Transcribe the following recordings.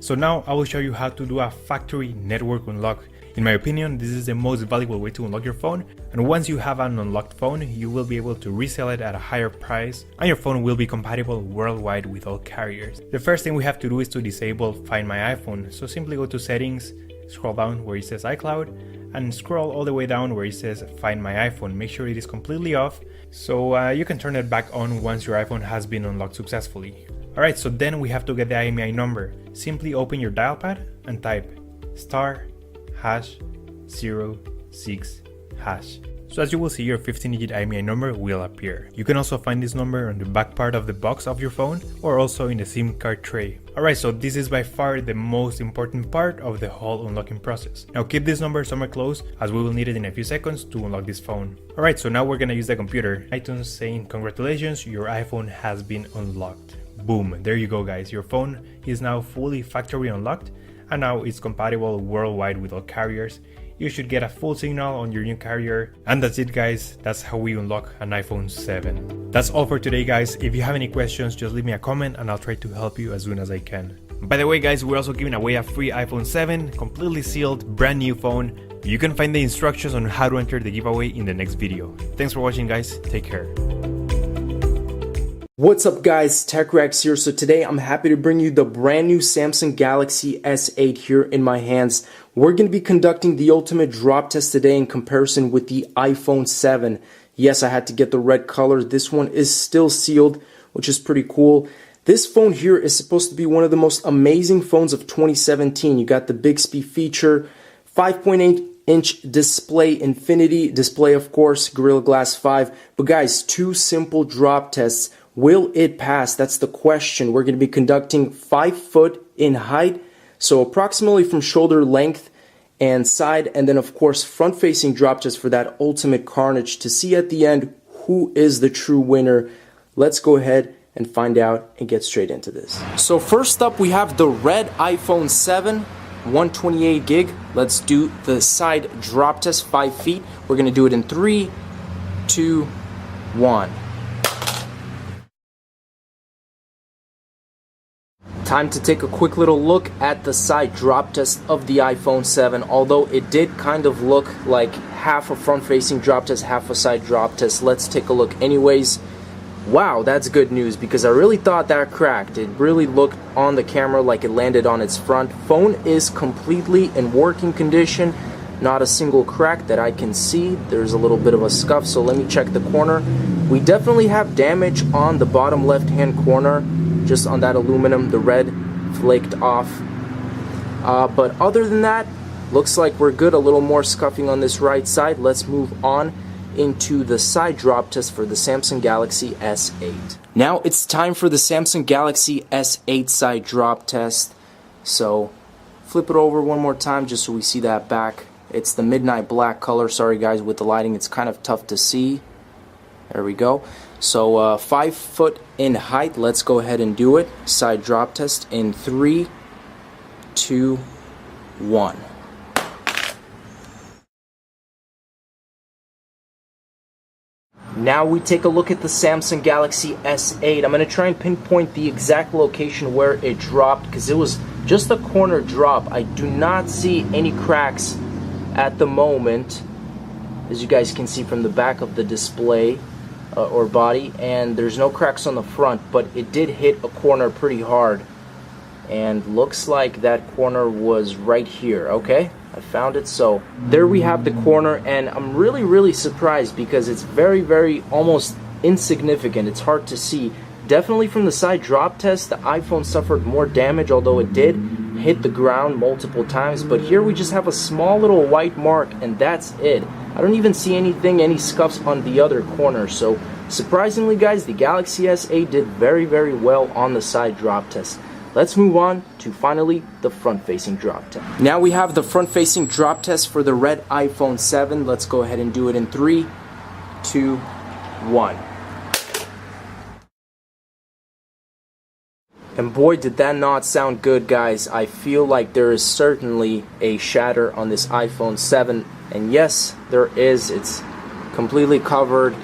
So now I will show you how to do a factory network unlock. In my opinion, this is the most valuable way to unlock your phone, and once you have an unlocked phone, you will be able to resell it at a higher price, and your phone will be compatible worldwide with all carriers. The first thing we have to do is to disable Find My iPhone, so simply go to Settings, scroll down where it says iCloud, and scroll all the way down where it says Find My iPhone. Make sure it is completely off, so you can turn it back on once your iPhone has been unlocked successfully. Alright, so then we have to get the IMEI number. Simply open your dial pad and type *#06#. So as you will see, your 15-digit IMEI number will appear. You can also find this number on the back part of the box of your phone or also in the SIM card tray. Alright, so this is by far the most important part of the whole unlocking process. Now keep this number somewhere close as we will need it in a few seconds to unlock this phone. Alright, so now we're gonna use the computer. iTunes saying congratulations, your iPhone has been unlocked. Boom, there you go guys, your phone is now fully factory unlocked and now it's compatible worldwide with all carriers. You should get a full signal on your new carrier. And that's it guys, that's how we unlock an iPhone 7. That's all for today guys. If you have any questions, just leave me a comment and I'll try to help you as soon as I can. By the way guys, we're also giving away a free iPhone 7, completely sealed, brand new phone. You can find the instructions on how to enter the giveaway in the next video. Thanks for watching guys, take care. What's up guys, TechRex here. So today I'm happy to bring you the brand new Samsung Galaxy S8 here in my hands. We're going to be conducting the ultimate drop test today in comparison with the iPhone 7. Yes, I had to get the red color. This one is still sealed, which is pretty cool. This phone here is supposed to be one of the most amazing phones of 2017. You got the Bixby feature, 5.8-inch display, infinity display of course, Gorilla Glass 5. But guys, two simple drop tests. Will it pass? That's the question. We're going to be conducting 5 foot in height, so approximately from shoulder length and side, and then of course front facing drop test for that ultimate carnage to see at the end who is the true winner. Let's go ahead and find out and get straight into this. So first up we have the red iPhone 7, 128 gig. Let's do the side drop test, 5 feet. We're going to do it in 3, 2, 1. Time to take a quick little look at the side drop test of the iPhone 7, although it did kind of look like half a front-facing drop test, half a side drop test. Let's take a look anyways. Wow, that's good news because I really thought that cracked. It really looked on the camera like it landed on its front. Phone is completely in working condition, not a single crack that I can see. There's a little bit of a scuff, so let me check the corner. We definitely have damage on the bottom left-hand corner. Just on that aluminum, the red flaked off. But other than that, looks like we're good. A little more scuffing on this right side. Let's move on into the side drop test for the Samsung Galaxy S8. Now it's time for the Samsung Galaxy S8 side drop test. So flip it over one more time just so we see that back. It's the midnight black color. Sorry guys, with the lighting it's kind of tough to see. There we go. So 5 foot in height, let's go ahead and do it. Side drop test in 3, 2, 1. Now we take a look at the Samsung Galaxy S8. I'm going to try and pinpoint the exact location where it dropped because it was just a corner drop. I do not see any cracks at the moment, as you guys can see from the back of the display. Or body, and there's no cracks on the front, but it did hit a corner pretty hard, and looks like that corner was right here. Okay, I found it. So there we have the corner, and I'm really surprised because it's very almost insignificant. It's hard to see. Definitely from the side drop test, the iPhone suffered more damage, although it did hit the ground multiple times. But here we just have a small little white mark, and that's it. I don't even see anything, any scuffs on the other corner. So surprisingly guys, the Galaxy S8 did very well on the side drop test. Let's move on to finally the front-facing drop test. Now we have the front-facing drop test for the red iPhone 7. Let's go ahead and do it in 3, 2, 1. And boy, did that not sound good, guys. I feel like there is certainly a shatter on this iPhone 7. And yes, there is. It's completely covered.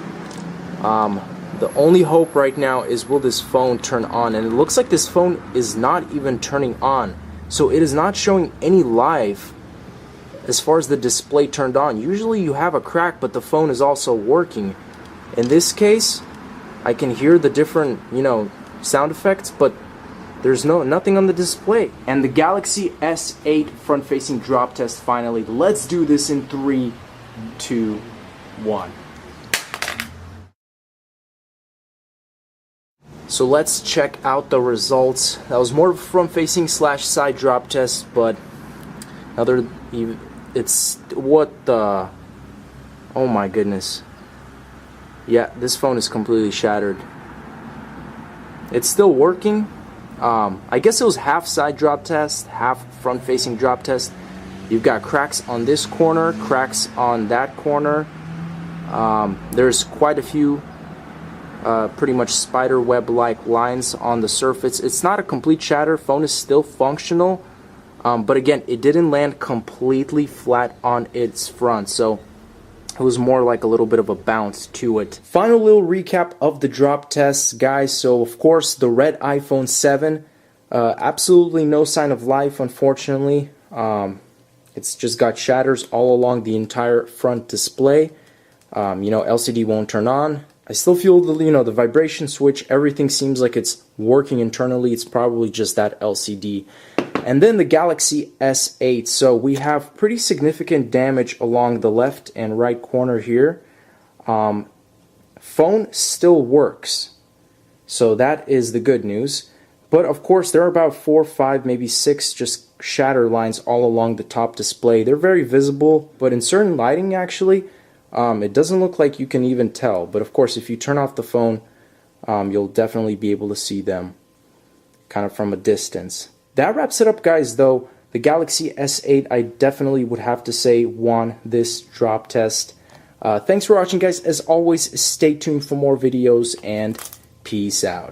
The only hope right now is will this phone turn on? And it looks like this phone is not even turning on. So it is not showing any live as far as the display turned on. Usually you have a crack, but the phone is also working. In this case, I can hear the different, sound effects, but there's nothing on the display. And the Galaxy S8 front-facing drop test finally. Let's do this in 3, 2, 1. So let's check out the results. That was more of a front-facing / side drop test, but it's what the, oh my goodness. Yeah, this phone is completely shattered. It's still working. I guess it was half side drop test, half front-facing drop test. You've got cracks on this corner, cracks on that corner. There's quite a few pretty much spider web-like lines on the surface. It's not a complete shatter. Phone is still functional, but again, it didn't land completely flat on its front, so it was more like a little bit of a bounce to it. Final little recap of the drop tests, guys. So of course, the red iPhone 7, absolutely no sign of life, unfortunately. It's just got shatters all along the entire front display. LCD won't turn on. I still feel the vibration switch. Everything seems like it's working internally. It's probably just that LCD. And then the Galaxy S8. So we have pretty significant damage along the left and right corner here. Phone still works. So that is the good news. But of course, there are about 4, 5, maybe 6 just shatter lines all along the top display. They're very visible, but in certain lighting, actually, it doesn't look like you can even tell. But of course, if you turn off the phone, you'll definitely be able to see them kind of from a distance. That wraps it up, guys, though. The Galaxy S8, I definitely would have to say, won this drop test. Thanks for watching, guys. As always, stay tuned for more videos, and peace out.